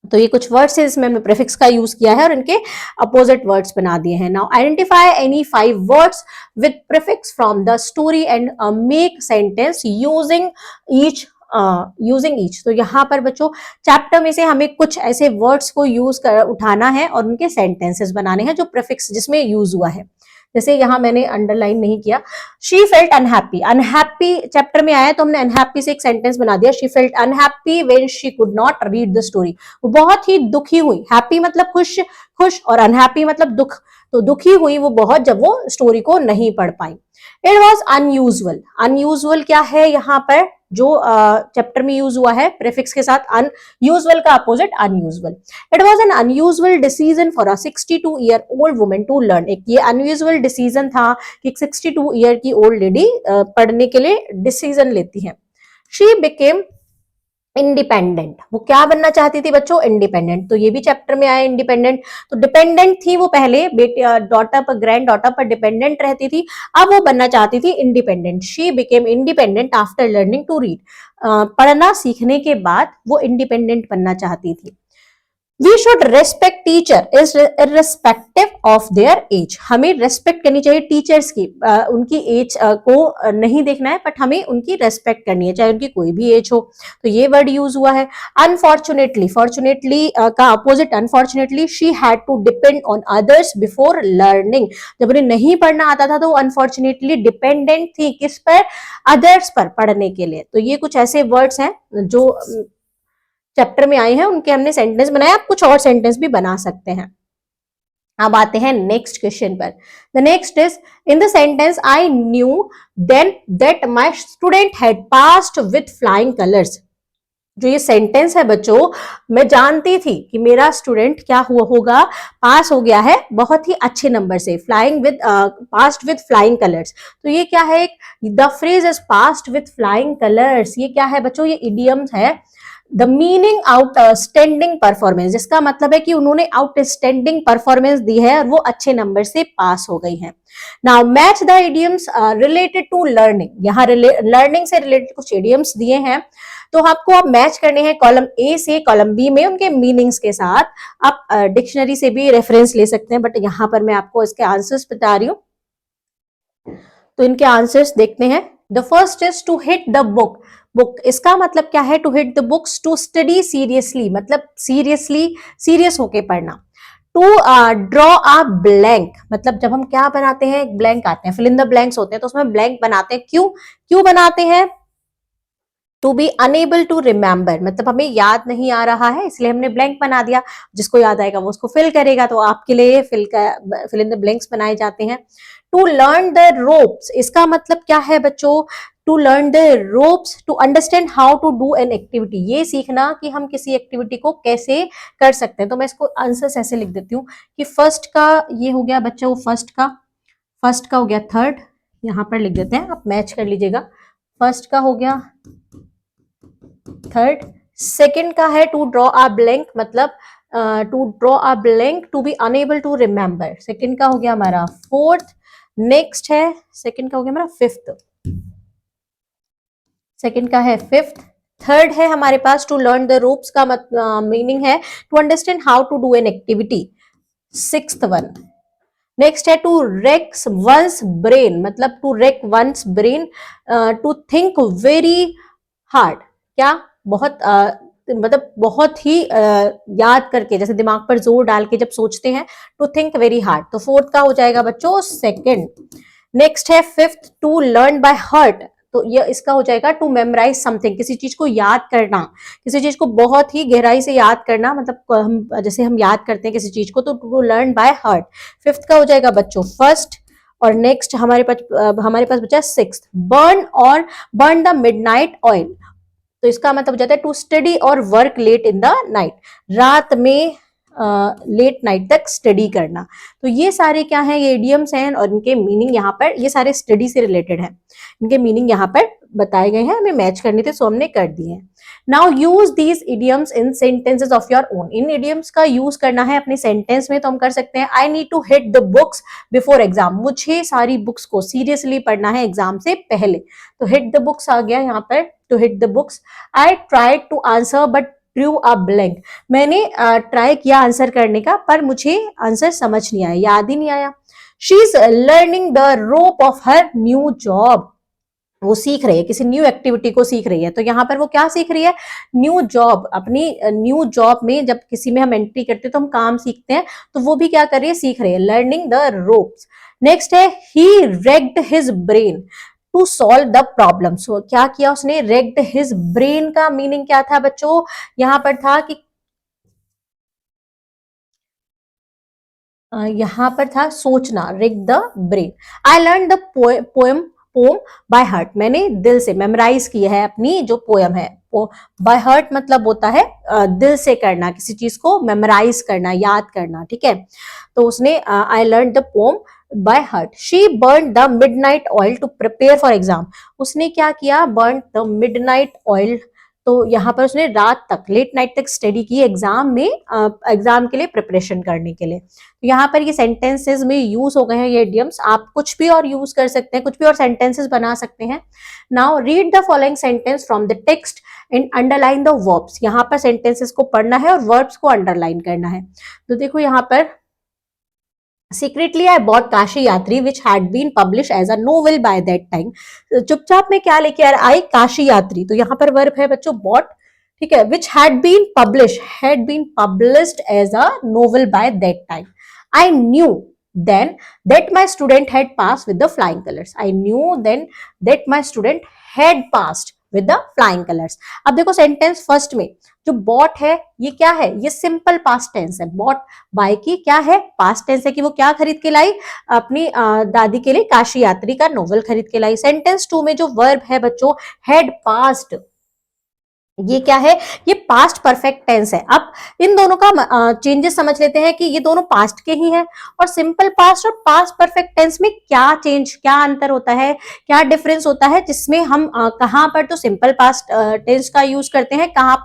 तो ये कुछ वर्ड्स है जिसमें हमने प्रीफिक्स का यूज किया है और इनके अपोजिट वर्ड्स बना दिए हैं। Now identify any 5 words with prefix from the story and make sentence using each. तो यहाँ पर बच्चों चैप्टर में से हमें कुछ ऐसे वर्ड्स को यूज कर उठाना है और उनके सेंटेंसेस बनाने हैं जो प्रीफिक्स जिसमें यूज हुआ है। जैसे यहाँ मैंने अंडरलाइन नहीं किया, she felt unhappy, unhappy chapter में आया तो हमने अनहैप्पी से एक सेंटेंस बना दिया, she felt unhappy when she could not read the story. वो बहुत ही दुखी हुई, हैप्पी मतलब खुश, खुश, और अनहैप्पी मतलब दुख, तो दुखी हुई वो बहुत जब वो स्टोरी को नहीं पढ़ पाई। इट वॉज अनयूजुअल, अनयूजुअल क्या है यहाँ पर जो चैप्टर में यूज हुआ है प्रीफिक्स के साथ, अनयूजुअल का opposite unusual. It was an unusual decision for a 62 year old woman to learn, एक ये अनयूजुअल डिसीजन था कि 62 ईयर की ओल्ड लेडी पढ़ने के लिए डिसीजन लेती है। शी बिकेम इंडिपेंडेंट, वो क्या बनना चाहती थी बच्चों, इंडिपेंडेंट। तो ये भी चैप्टर में आया इंडिपेंडेंट, तो डिपेंडेंट थी वो पहले, बेटे डॉटर पर, ग्रैंड डॉटर पर डिपेंडेंट रहती थी, अब वो बनना चाहती थी independent. She became independent after learning to read, पढ़ना सीखने के बाद वो इंडिपेंडेंट बनना चाहती थी। We should respect teacher is irrespective of their age. हमें रेस्पेक्ट करनी चाहिए टीचर्स की, उनकी एज को नहीं देखना है, बट हमें उनकी रेस्पेक्ट करनी है, चाहे उनकी कोई भी एज हो। तो ये वर्ड यूज हुआ है। अनफॉर्चुनेटली, फॉर्चुनेटली का opposite unfortunately, she had to depend on others before learning. जब उन्हें नहीं पढ़ना आता था तो वो अनफॉर्चुनेटली डिपेंडेंट थी किस पर, अदर्स पर पढ़ने के लिए। तो ये कुछ ऐसे वर्ड्स हैं जो चैप्टर में आए हैं, उनके हमने सेंटेंस बनाए, आप कुछ और सेंटेंस भी बना सकते हैं। अब आते हैं नेक्स्ट क्वेश्चन पर। The next is, in the sentence I knew then that my student had passed with flying colours. जो ये सेंटेंस है बच्चों, मैं जानती थी कि मेरा स्टूडेंट क्या हुआ होगा, पास हो गया है बहुत ही अच्छे नंबर से, flying with passed with flying colours. तो ये क्या है, the phrase is passed with flying colours, ये क्या है बच्चों, ये इडियम्स है। द मीनिंग आउटस्टैंडिंग परफॉर्मेंस, जिसका मतलब है कि उन्होंने आउटस्टैंडिंग परफॉर्मेंस दी है और वो अच्छे नंबर से पास हो गई हैं। Now match the idioms related to learning, यहाँ लर्निंग से रिलेटेड कुछ इडियम्स दिए हैं, तो आपको आप मैच करने हैं कॉलम ए से कॉलम बी में उनके मीनिंग्स के साथ। आप डिक्शनरी से भी रेफरेंस ले सकते हैं, बट यहाँ पर मैं आपको इसके आंसर्स बता रही हूँ। तो इनके आंसर्स देखते हैं। The first is to hit the book. Book, इसका मतलब क्या है, to hit the books, to study seriously, मतलब सीरियसली, सीरियस होके पढ़ना। टू ड्रॉ अ ब्लैंक, मतलब जब हम क्या बनाते हैं, एक ब्लैंक आते हैं, फिल इन द ब्लैंक्स होते हैं, तो उसमें ब्लैंक बनाते हैं, क्यों क्यों बनाते हैं, to be unable to remember, मतलब हमें याद नहीं आ रहा है इसलिए हमने ब्लैंक बना दिया, जिसको याद आएगा वो उसको फिल करेगा, तो आपके लिए फिल इन द ब्लैंक्स बनाए जाते हैं। टू लर्न द रोप्स, इसका मतलब क्या है बच्चों, to learn the ropes, to understand how to do an activity, ये सीखना कि हम किसी एक्टिविटी को कैसे कर सकते हैं। तो मैं इसको आंसर ऐसे लिख देती हूँ कि फर्स्ट का ये हो गया बच्चों, फर्स्ट का हो गया थर्ड, यहाँ पर लिख देते हैं, आप मैच कर लीजिएगा। फर्स्ट का हो गया थर्ड, सेकंड का है टू ड्रॉ अ ब्लैंक, मतलब to draw a blank, to be unable to remember, second का हो गया हमारा फोर्थ। नेक्स्ट है, सेकंड का हो गया हमारा फिफ्थ, सेकंड का है फिफ्थ। थर्ड है हमारे पास टू लर्न द रूप्स का मीनिंग है to understand how to do an activity, sixth one. Next है टू रेक्स वंस ब्रेन, मतलब to rack one's brain, to think very hard, क्या बहुत मतलब बहुत ही याद करके, जैसे दिमाग पर जोर डाल के जब सोचते हैं, टू थिंक वेरी हार्ड। तो फोर्थ का हो जाएगा बच्चों सेकंड। नेक्स्ट है fifth, to learn by heart, तो ये इसका हो जाएगा टू मेमोराइज समथिंग, किसी चीज को याद करना, किसी चीज को बहुत ही गहराई से याद करना, मतलब हम जैसे हम याद करते हैं किसी चीज को, तो to learn by heart. Fifth का हो जाएगा बच्चों फर्स्ट। और नेक्स्ट हमारे पास बचा sixth, burn the midnight oil, तो इसका मतलब हो जाता है टू स्टडी और work late in the night, रात में लेट नाइट तक स्टडी करना। तो ये सारे क्या हैं, ये इडियम्स हैं और इनके मीनिंग यहाँ पर, ये सारे स्टडी से रिलेटेड हैं, इनके मीनिंग यहाँ पर बताए गए हैं, हमें मैच करने थे सो हमने कर दिए हैं। Now use these idioms in sentences of your own, in idioms का यूज करना है अपने सेंटेंस में, तो हम कर सकते हैं I need to hit the books before exam, मुझे सारी बुक्स को सीरियसली पढ़ना है एग्जाम से पहले, तो हिट द बुक्स आ गया यहाँ पर, to hit the books. I tried to answer but drew a blank, मैंने ट्राई किया आंसर करने का पर मुझे आंसर समझ नहीं आया, याद ही नहीं आया। She is learning the rope of her new job, वो सीख रही है, किसी न्यू एक्टिविटी को सीख रही है, तो यहाँ पर वो क्या सीख रही है, न्यू जॉब, अपनी न्यू जॉब में जब किसी में हम एंट्री करते हैं तो हम काम सीखते हैं, तो वो भी क्या कर रही है, सीख रही है, लर्निंग द रोप्स। नेक्स्ट है he racked his brain to solve the problem, so क्या किया उसने, रेक्ड हिज ब्रेन का मीनिंग क्या था बच्चों, यहाँ पर था कि यहाँ पर था सोचना, rack the brain. I learn the poem by heart, मैंने दिल से मेमोराइज की है अपनी जो पोएम है, बाय हार्ट मतलब होता है दिल से करना, किसी चीज को मेमोराइज करना, याद करना, ठीक है। तो उसने I learn the poem by heart. She burn the midnight oil to prepare for exam, उसने क्या किया, बर्न द मिडनाइट ऑयल तो यहाँ पर उसने रात तक, लेट नाइट तक स्टडी की एग्जाम में, एग्जाम के लिए प्रिपरेशन करने के लिए। तो यहाँ पर ये सेंटेंसेस में यूज हो गए हैं ये इडियम्स। आप कुछ भी और यूज कर सकते हैं, कुछ भी और सेंटेंसेस बना सकते हैं। Now read the following sentence from the text and underline the verbs. यहाँ पर सेंटेंसेस को पढ़ना है और वर्ब्स को अंडरलाइन करना है। तो देखो यहाँ पर Secretly, I bought काशी यात्री which had been published as a novel by that time. चुपचाप में क्या लेके आई, काशी यात्री। तो यहाँ पर वर्ब है बच्चों bought, ठीक है, which had been published as a novel by that time. I knew then that my student had passed with the flying colors. I knew then that my student had passed with the flying colors. अब देखो sentence first में जो bot है ये क्या है, ये simple past tense है। बॉट बाय की क्या है, पास्ट टेंस है कि वो क्या खरीद के लाई, अपनी दादी के लिए काशी यात्री का नोवेल खरीद के लाई। सेंटेंस टू में जो वर्ब है बच्चों हैड पास्ट, ये क्या है, ये पास्ट परफेक्ट टेंस है। अब इन दोनों का चेंजेस समझ लेते हैं कि ये दोनों पास्ट के ही हैं, और सिंपल पास्ट और पास्ट परफेक्ट टेंस में क्या चेंज, क्या अंतर होता है, क्या डिफरेंस होता है, जिसमें हम कहां पर तो सिंपल पास्ट टेंस का यूज करते हैं, कहां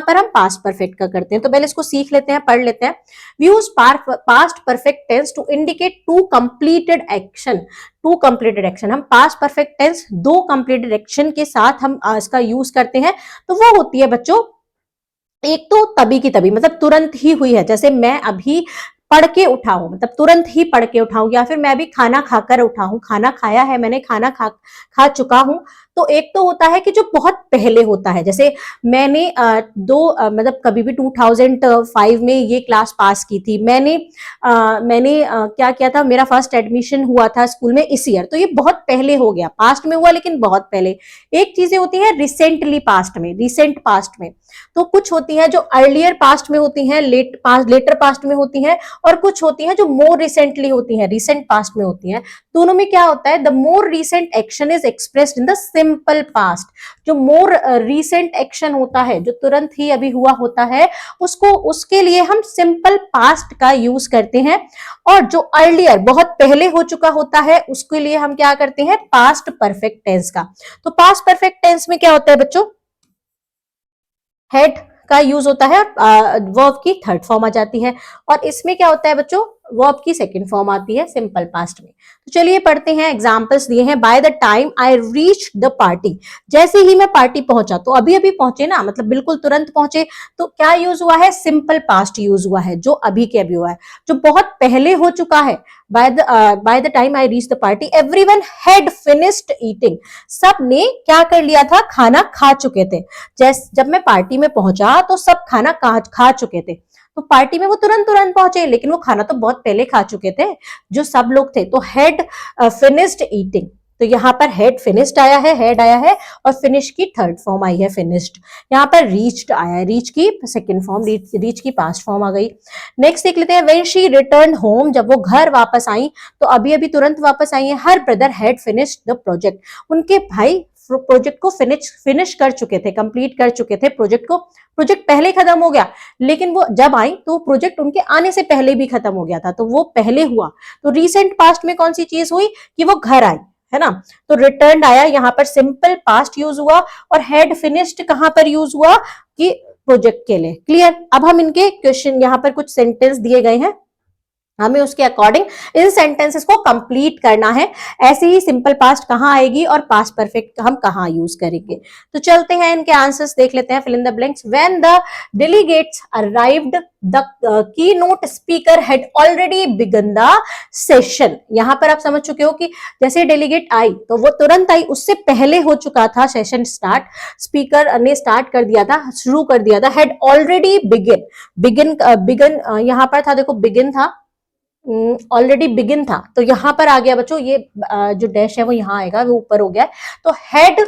पर हम पास्ट परफेक्ट का करते हैं। तो पहले इसको सीख लेते हैं, पढ़ लेते हैं। We use past perfect tense to indicate to completed action. To completed action, हम पास्ट परफेक्ट टेंस दो कंप्लीटेड एक्शन के साथ हम इसका यूज करते हैं। तो वो होती है बच्चों, एक तो तभी की तभी, मतलब तुरंत ही हुई है, जैसे मैं अभी पढ़ के उठा हूं, मतलब तुरंत ही पढ़ के उठाऊं, या फिर मैं अभी खाना खाकर उठा हूं, खाना खाया है मैंने, खाना खा चुका हूं। तो एक तो होता है कि जो बहुत पहले होता है, जैसे मैंने मतलब कभी भी 2005 में ये क्लास पास की थी, मैंने क्या किया था, मेरा फर्स्ट एडमिशन हुआ था स्कूल में इस ईयर, तो ये बहुत पहले हो गया, पास्ट में हुआ लेकिन बहुत पहले। एक चीजें होती है रिसेंटली पास्ट में, रिसेंट पास्ट में, तो कुछ होती है जो अर्लियर पास्ट में होती हैं, लेटर पास्ट में होती हैं, और कुछ होती हैं जो मोर रिसेंटली होती हैं, रिसेंट पास्ट में होती हैं। दोनों में क्या होता है, the more recent action is expressed in the simple past. जो मोर रिसेंट एक्शन होता है, जो तुरंत ही अभी हुआ होता है, उसके लिए हम सिंपल पास्ट का यूज करते हैं, और जो अर्लियर बहुत पहले हो चुका होता है उसके लिए हम क्या करते हैं, पास्ट परफेक्ट टेंस का। तो पास्ट परफेक्ट टेंस में क्या होता है बच्चों, हेड का यूज होता है, वर्ब की थर्ड फॉर्म आ जाती है, और इसमें क्या होता है बच्चों, वर्ब की सेकंड फॉर्म आती है सिंपल पास्ट में। तो चलिए पढ़ते हैं, एग्जांपल्स दिए हैं। Bye the time I reach the party, जैसे ही मैं पार्टी पहुंचा, तो अभी अभी पहुंचे ना, मतलब बिल्कुल तुरंत पहुंचे, तो क्या यूज हुआ है, सिंपल पास्ट यूज हुआ है, जो अभी के अभी हुआ है। जो बहुत पहले हो चुका है, bye the time I reach the party everyone had finished eating, सब ने क्या कर लिया था, खाना खा चुके थे। जब मैं पार्टी में पहुंचा तो सब खाना खा चुके थे। तो पार्टी में वो तुरंत पहुंचे, लेकिन वो खाना तो बहुत पहले खा चुके थे जो सब लोग थे। तो हैड फिनिश्ड ईटिंग, तो यहाँ पर हेड फिनिश्ड आया है, हेड आया है, और फिनिश की थर्ड फॉर्म आई है फिनिश्ड। यहाँ पर रीच्ड आया है, रीच की सेकंड फॉर्म, रीच की पास्ट फॉर्म आ गई। नेक्स्ट देख लेते हैं, व्हेन शी रिटर्न होम, जब वो घर वापस आई, तो अभी अभी तुरंत वापस आई है। Her brother had finished the project, उनके भाई प्रोजेक्ट को फिनिश कर चुके थे, कंप्लीट कर चुके थे प्रोजेक्ट को। प्रोजेक्ट पहले खत्म हो गया, लेकिन वो जब आई तो प्रोजेक्ट उनके आने से पहले भी खत्म हो गया था, तो वो पहले हुआ। तो रिसेंट पास्ट में कौन सी चीज हुई, कि वो घर आई, है ना। तो रिटर्न आया, यहाँ पर सिंपल पास्ट यूज हुआ, और हैड फिनिश्ड कहां पर यूज हुआ, कि प्रोजेक्ट के लिए। क्लियर। अब हम इनके क्वेश्चन, यहाँ पर कुछ सेंटेंस दिए गए हैं, हमें उसके अकॉर्डिंग इन सेंटेंसेस को कंप्लीट करना है। ऐसे ही सिंपल पास्ट कहां आएगी और पास्ट परफेक्ट हम कहां यूज करेंगे। तो चलते हैं, इनके आंसर्स देख लेते हैं। Fill in the blanks. When the delegates arrived the keynote speaker had already began the session. यहां पर आप समझ चुके हो कि जैसे डेलीगेट आई तो वो तुरंत आई, उससे पहले हो चुका था सेशन स्टार्ट, स्पीकर ने स्टार्ट कर दिया था, शुरू कर दिया था। हैड ऑलरेडी बिगन यहां पर था, देखो बिगिन था, ऑलरेडी बिगिन था, तो यहां पर आ गया बच्चों, ये जो डैश है वो यहां आएगा, वो ऊपर हो गया। तो हैड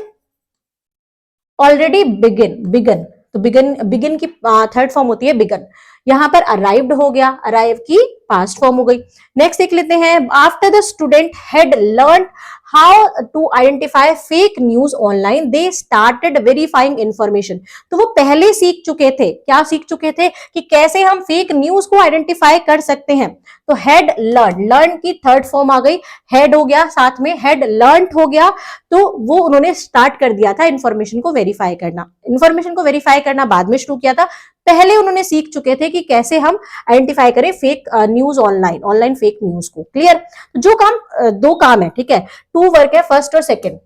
ऑलरेडी बिगिन, तो बिगिन की थर्ड फॉर्म होती है बिगन। यहाँ पर अराइव्ड हो गया, अराइव की पास्ट फॉर्म हो गई। नेक्स्ट देख लेते हैं, after the student had learn how to identify fake news online they started verifying information. तो वो पहले सीख चुके थे, क्या सीख चुके थे कि कैसे हम फेक न्यूज को आइडेंटिफाई कर सकते हैं। तो हैड लर्न, लर्न की थर्ड फॉर्म आ गई, हैड हो गया, साथ में हैड लर्न हो गया, तो वो उन्होंने स्टार्ट कर दिया था इंफॉर्मेशन को वेरीफाई करना। इंफॉर्मेशन को वेरीफाई करना बाद में शुरू किया था, पहले उन्होंने सीख चुके थे कि कैसे हम आइडेंटिफाई करें fake news online, online fake news को। क्लियर? जो काम, दो काम है, ठीक है, टू वर्क है, फर्स्ट और सेकंड।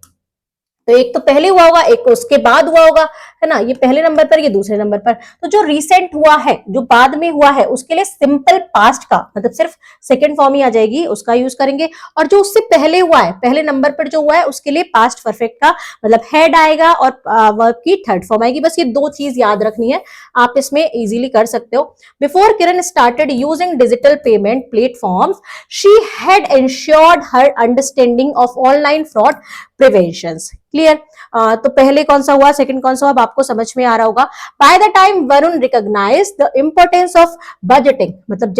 तो एक तो पहले हुआ होगा, एक उसके बाद हुआ होगा, है ना, ये पहले नंबर पर, ये दूसरे नंबर पर। तो जो रिसेंट हुआ है, जो बाद में हुआ है, उसके लिए सिंपल पास्ट का मतलब सिर्फ सेकंड फॉर्म ही आ जाएगी, उसका यूज करेंगे। और जो उससे पहले हुआ है, पहले नंबर पर जो हुआ है, उसके लिए पास्ट परफेक्ट का मतलब हैड आएगा और वर्ब की थर्ड फॉर्म आएगी। बस ये दो चीज याद रखनी है, आप इसमें इजीली कर सकते हो। Before Kiran started using digital payment platforms she had ensured her understanding of online fraud preventions. Clear? तो पहले कौन सा हुआ, सेकंड कौन सा हुआ, आपको समझ में आ रहा होगा। By the time Varun recognise the importance of budgeting, मतलब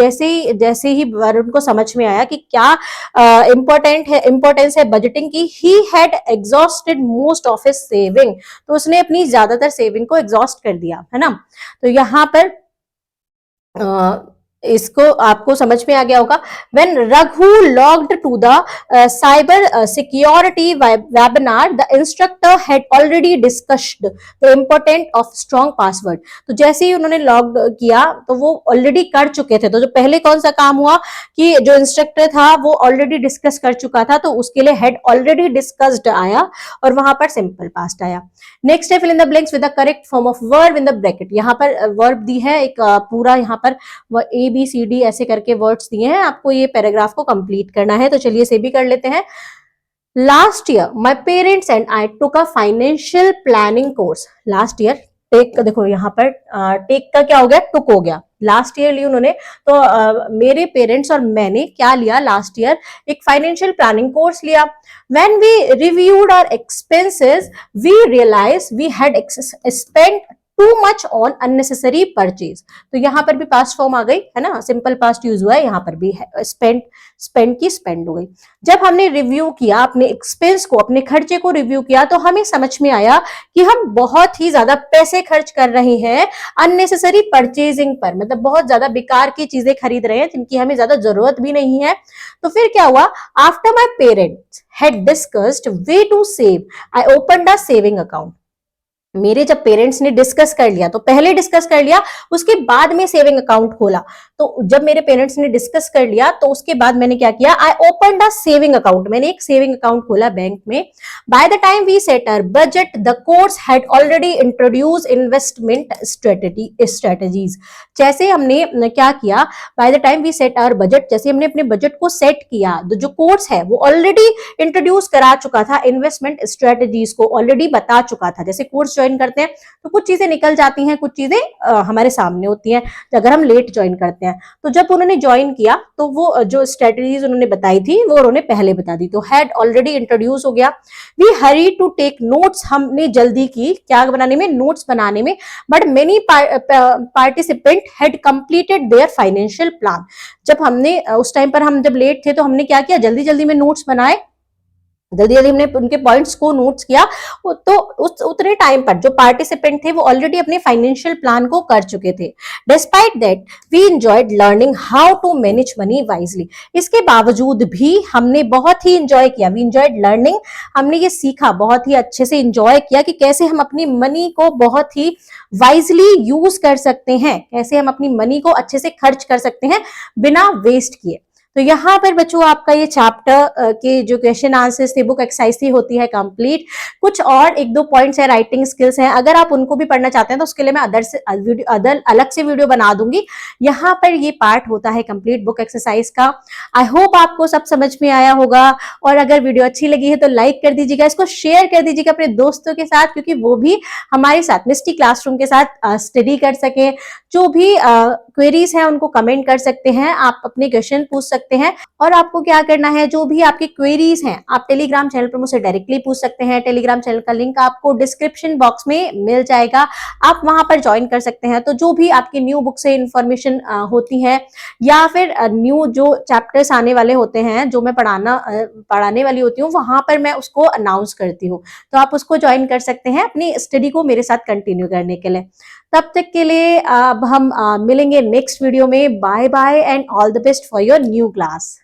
जैसे ही वरुण को समझ में आया कि क्या इंपॉर्टेंस है बजटिंग की, he had exhausted most of his saving, तो उसने अपनी ज्यादातर सेविंग को एग्जॉस्ट कर दिया, है ना। तो यहां पर इसको आपको समझ में आ गया होगा। When Raghu logged to the cyber security webinar, the instructor had already discussed the importance of strong password. तो जैसे ही उन्होंने लॉग किया तो वो ऑलरेडी कर चुके थे। तो जो पहले कौन सा काम हुआ कि जो इंस्ट्रक्टर था वो ऑलरेडी डिस्कस कर चुका था, तो उसके लिए had already discussed आया और वहां पर सिंपल पास्ट आया। नेक्स्ट है fill in the blanks with the correct form of verb in the bracket। यहाँ पर वर्ब दी है एक पूरा, यहाँ पर ABCD ऐसे करके वर्ड्स दिए हैं, आपको ये पैराग्राफ को कंप्लीट करना है। तो चलिए इसे भी कर लेते हैं। Last year my parents and I took a financial planning course. Last year, take, देखो यहाँ पर टेक का क्या हो गया, टुक हो गया। लास्ट ईयर ली उन्होंने, तो मेरे पेरेंट्स और मैंने क्या लिया लास्ट ईयर, एक फाइनेंशियल प्लानिंग कोर्स लिया। When we reviewed our expenses we realise we had spent too much on unnecessary purchase. तो यहाँ पर भी पास्ट फॉर्म आ गई, है ना, सिंपल पास्ट यूज हुआ है, यहाँ पर भी है स्पेंड की स्पेंड हो गई। जब हमने रिव्यू किया अपने एक्सपेंस को, अपने खर्चे को रिव्यू किया, तो हमें समझ में आया कि हम बहुत ही ज्यादा पैसे खर्च कर रहे हैं अननेसेसरी परचेजिंग पर, मतलब बहुत ज्यादा बेकार की चीजें खरीद रहे हैं जिनकी हमें ज्यादा जरूरत भी नहीं है। तो फिर क्या हुआ, after my parents had discussed way to save I opened a saving account. मेरे जब पेरेंट्स ने डिस्कस कर लिया, तो पहले डिस्कस कर लिया, उसके बाद में सेविंग अकाउंट खोला। तो जब मेरे पेरेंट्स ने डिस्कस कर लिया तो उसके बाद मैंने क्या किया, I opened a saving account, मैंने एक सेविंग अकाउंट खोला बैंक में। By the time we set our budget the course had already introduce investment strategies. जैसे हमने क्या किया, by the time we set our budget, जैसे हमने अपने बजट को सेट किया, तो जो कोर्स है वो ऑलरेडी इंट्रोड्यूस करा चुका था, इन्वेस्टमेंट स्ट्रेटजीज को ऑलरेडी बता चुका था। जैसे कोर्स ज्वाइन करते हैं तो कुछ चीजें निकल जाती हैं, कुछ चीजें हमारे सामने होती हैं अगर हम लेट ज्वाइन करते हैं। तो जब उन्होंने ज्वाइन किया तो वो जो स्ट्रेटजीज उन्होंने बताई थी वो उन्होंने पहले बता दी, तो हैड ऑलरेडी इंट्रोड्यूस हो गया। We hurry to take notes, हमने जल्दी की क्या बनाने में, नोट्स बनाने में। But many participant had completed their financial plan. जब हमने उस टाइम पर, हम जब लेट थे तो हमने क्या किया, जल्दी जल्दी में नोट्स बनाए, जल्दी जल्दी हमने उनके पॉइंट्स को नोट्स किया। तो उतने टाइम पर जो पार्टिसिपेंट थे वो ऑलरेडी अपने फाइनेंशियल प्लान को कर चुके थे। Despite that we enjoyed learning how to manage money wisely. इसके बावजूद भी हमने बहुत ही एंजॉय किया, वी एंजॉयड लर्निंग, हमने ये सीखा, बहुत ही अच्छे से एंजॉय किया कि कैसे हम अपनी मनी को बहुत ही वाइजली यूज कर सकते हैं, कैसे हम अपनी मनी को अच्छे से खर्च कर सकते हैं बिना वेस्ट किए। तो यहाँ पर बच्चों आपका ये चैप्टर के जो क्वेश्चन आंसर्स थे, बुक एक्सरसाइज थी, होती है कंप्लीट। कुछ और एक दो पॉइंट्स है, राइटिंग स्किल्स हैं, अगर आप उनको भी पढ़ना चाहते हैं तो उसके लिए मैं अलग से वीडियो बना दूंगी। यहाँ पर ये पार्ट होता है कंप्लीट बुक एक्सरसाइज का। आई होप आपको सब समझ में आया होगा, और अगर वीडियो अच्छी लगी है तो लाइक कर दीजिएगा, इसको शेयर कर दीजिएगा अपने दोस्तों के साथ, क्योंकि वो भी हमारे साथ मिस्टी क्लासरूम के साथ स्टडी कर सके। जो भी क्वेरीज हैं उनको कमेंट कर सकते हैं, आप अपने क्वेश्चन पूछ सकते सकते हैं। और आपको क्या करना है, जो भी आपकी क्वेरीज हैं आप टेलीग्राम चैनल पर मुझसे डायरेक्टली पूछ सकते हैं। टेलीग्राम चैनल का लिंक आपको डिस्क्रिप्शन बॉक्स में मिल जाएगा, आप वहां पर ज्वाइन कर सकते हैं। तो जो भी आपकी न्यू बुक से इंफॉर्मेशन होती है या फिर न्यू जो चैप्टर्स आने वाले होते हैं, जो मैं पढ़ाने वाली होती हूँ, वहां पर मैं उसको अनाउंस करती हूँ। तो आप उसको ज्वाइन कर सकते हैं अपनी स्टडी को मेरे साथ कंटिन्यू करने के लिए। तब तक के लिए अब हम मिलेंगे नेक्स्ट वीडियो में। Bye bye and all the best for your new class.